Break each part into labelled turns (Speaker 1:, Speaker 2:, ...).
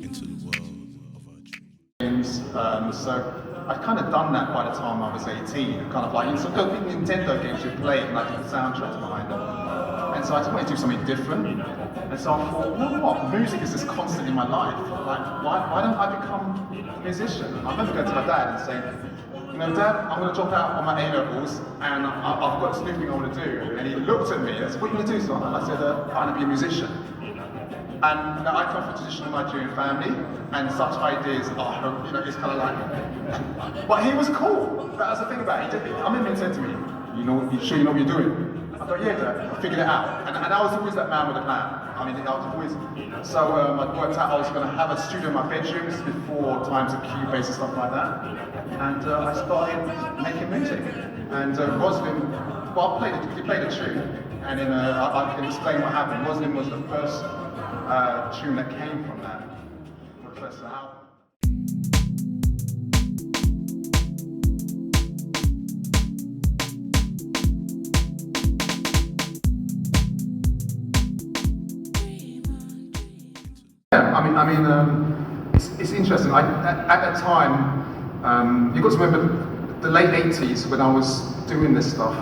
Speaker 1: Into the world of our dreams. So I'd kind of done that by the time I was 18. Kind of like big Nintendo games you played, and I did the soundtracks behind them. And so I just wanted to do something different. And so I thought, you know what? Music is just constant in my life. Like, why don't I become a musician? I remember going to my dad and saying, you know, Dad, I'm going to drop out on my A-levels and I've got this new thing I want to do. And he looked at me and said, what are you going to do, son? And I said, I want to be a musician. And you know, I come from a traditional Nigerian family, and such ideas are, you know, it's kind of like. But he was cool. That's the thing about it. I remember he said to me, you sure you know what you're doing? I thought, yeah, Dad, I figured it out. And I was always that man with a plan. I mean, I was always. So I worked out I was going to have a studio in my bedroom. This is before times of Cubase and stuff like that. And I started making music. And Roslyn, well, he played a tune, and then I can explain what happened. Roslyn was the first tune that came from that, the first album. It's interesting. At that time, you've got to remember the late 80s when I was doing this stuff.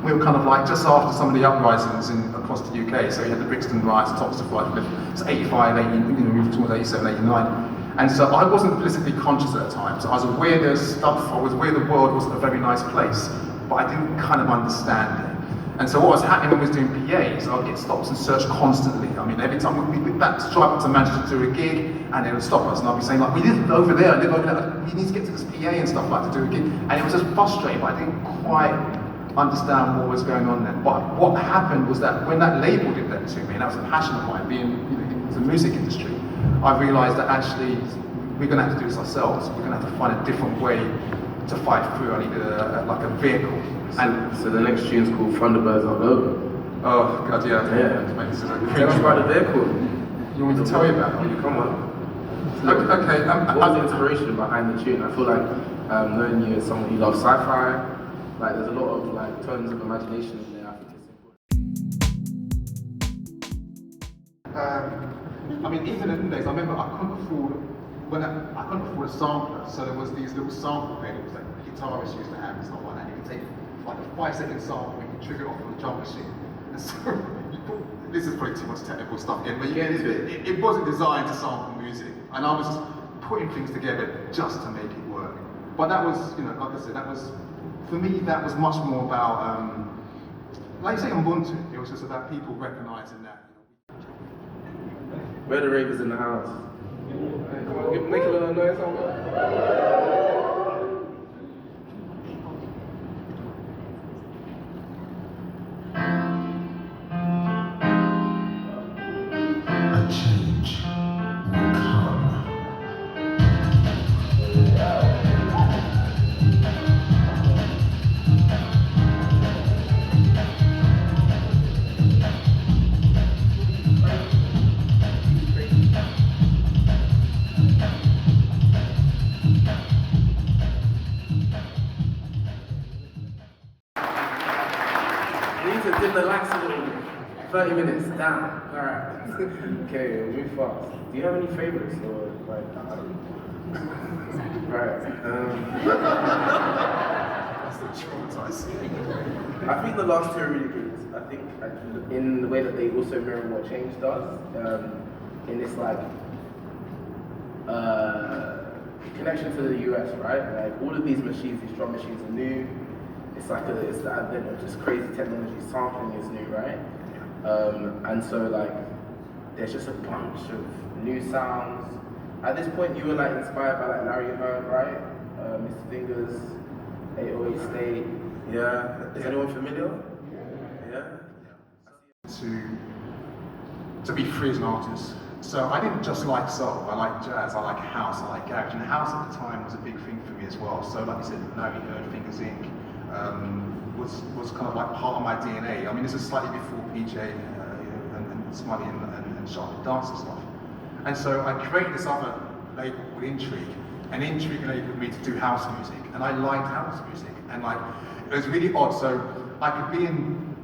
Speaker 1: We were kind of like just after some of the uprisings across the UK. So you had the Brixton riots, top stuff like that. It's 85, 80, we were towards 87, 89. And so I wasn't politically conscious at the time. So I was aware there's stuff, I was aware the world wasn't a very nice place, but I didn't kind of understand it. And so what was happening when we was doing PAs, I'd get stops and search constantly. I mean, every time we'd drive up to Manchester to do a gig, and they would stop us, and I'd be saying like, we live over there, we need to get to this PA and stuff like to do a gig. And it was just frustrating, but I didn't quite understand what was going on then. But what happened was that when that label did that to me, and that was a passion of mine, being in the music industry, I realised that actually we're going to have to do this ourselves. We're going to have to find a different way to fight through. I needed like a vehicle.
Speaker 2: So the next tune's called Thunderbirds All Over.
Speaker 1: Oh God, yeah.
Speaker 2: Tell us about the vehicle.
Speaker 1: You want me to tell you about it?
Speaker 2: Come on.
Speaker 1: Okay.
Speaker 2: What was the inspiration behind the tune? I feel like knowing you as someone who loves sci-fi, like there's a lot of like tones of imagination in there. I think it's important.
Speaker 1: Even in the days, I remember I couldn't afford a sampler, so there was these little sample pedals that guitarists used to have and stuff like that. You could take like a 5-second sample and you could trigger it off on the drum machine. And so this is probably too much technical stuff again, but it wasn't designed to sample music, and I was just putting things together just to make it work. But that was, like I said, that was. For me, that was much more about, like you say, Ubuntu. It was just about people recognizing that.
Speaker 2: Where the ravers in the house? Hey, come on, make a little noise.
Speaker 3: A change will come.
Speaker 2: Dim the lights a little bit. 30 minutes down. Alright. Okay, we'll move fast. Do you have any favorites or like right.
Speaker 1: That's the traumatizing.
Speaker 2: I think the last two are really good. I think in the way that they also mirror what change does. In this like connection to the US, right? Like all of these machines, these drum machines are new. It's the advent of just crazy technology. Sampling is new, right? And so like, there's just a bunch of new sounds. At this point, you were like inspired by like Larry Heard, right? Mr. Fingers, 808 State. Yeah. Is anyone familiar? Yeah.
Speaker 1: To be free as an artist. So I didn't just like soul. I like jazz. I like house. I like garage. And house at the time was a big thing for me as well. So like you said, Larry Heard, Fingers Inc. Was kind of like part of my DNA. I mean, this is slightly before PJ and Smiley and Sharp Dance and stuff. And so I created this other label called Intrigue, and Intrigue enabled me to do house music, and I liked house music, and like it was really odd. So I could be in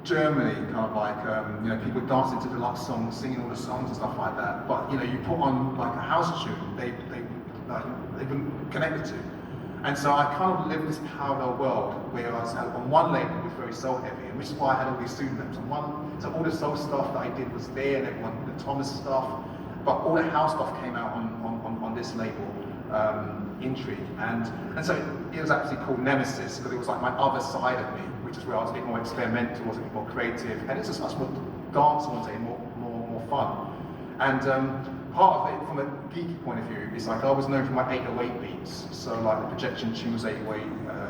Speaker 1: Germany, kind of like, you know, people dancing to the like songs, singing all the songs and stuff like that. But, you know, you put on like a house tune, they wouldn't connect the two. And so I kind of lived this parallel world where I was on one label it was very soul heavy, and which is why I had all these pseudonyms. So all the soul stuff that I did was there, and everyone, the Thomas stuff, but all the house stuff came out on this label, Intrigue. And so it was actually called Nemesis, because it was like my other side of me, which is where I was a bit more experimental, was a bit more creative, and it's just much more dance oriented, more fun. And part of it, from a geeky point of view, is like I was known for my 808 beats. So like the projection tunes 808, you know,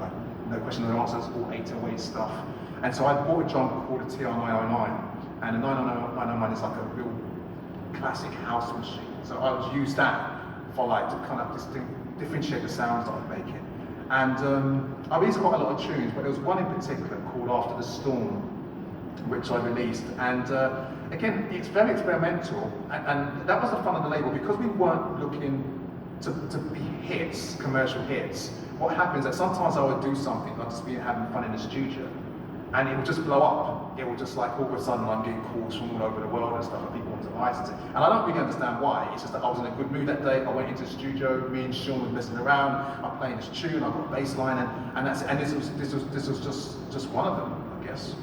Speaker 1: like no question, no answers, all 808 stuff. And so I bought a drum called a TR-909, and the 909 is like a real classic house machine. So I would use that for like to kind of differentiate the sounds that I'm making. And I released quite a lot of tunes, but there was one in particular called After the Storm, which I released. And again, it's very experimental, and that was the fun of the label, because we weren't looking to be hits, commercial hits. What happens is that sometimes I would do something, I'd just be having fun in the studio, and it would just blow up. It would just like all of a sudden I'm getting calls from all over the world and stuff, and people want to license it. And I don't really understand why. It's just that I was in a good mood that day. I went into the studio, me and Sean were messing around. I'm playing this tune, I've got a bass line, and that's it. And this was just one of them, I guess.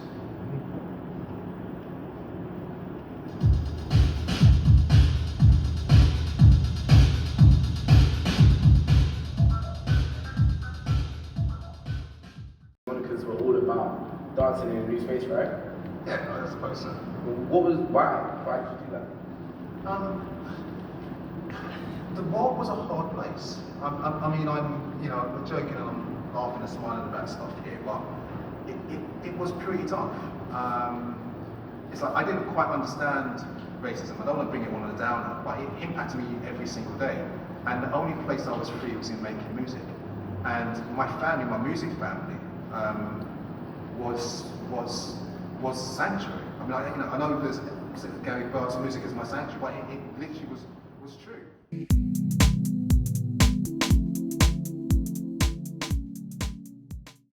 Speaker 2: Because we're all about dancing in a new space, right?
Speaker 1: Yeah, I suppose so.
Speaker 2: Why did you do that?
Speaker 1: The world was a hard place. I mean, I'm joking and I'm laughing and smiling about stuff here, but it was pretty tough. It's like I didn't quite understand racism. I don't want to bring it on a downer, but it impacted me every single day. And the only place I was free was in making music. And my family, my music family, was sanctuary. I mean, I know there's Gary Burt's music is my sanctuary, but it literally was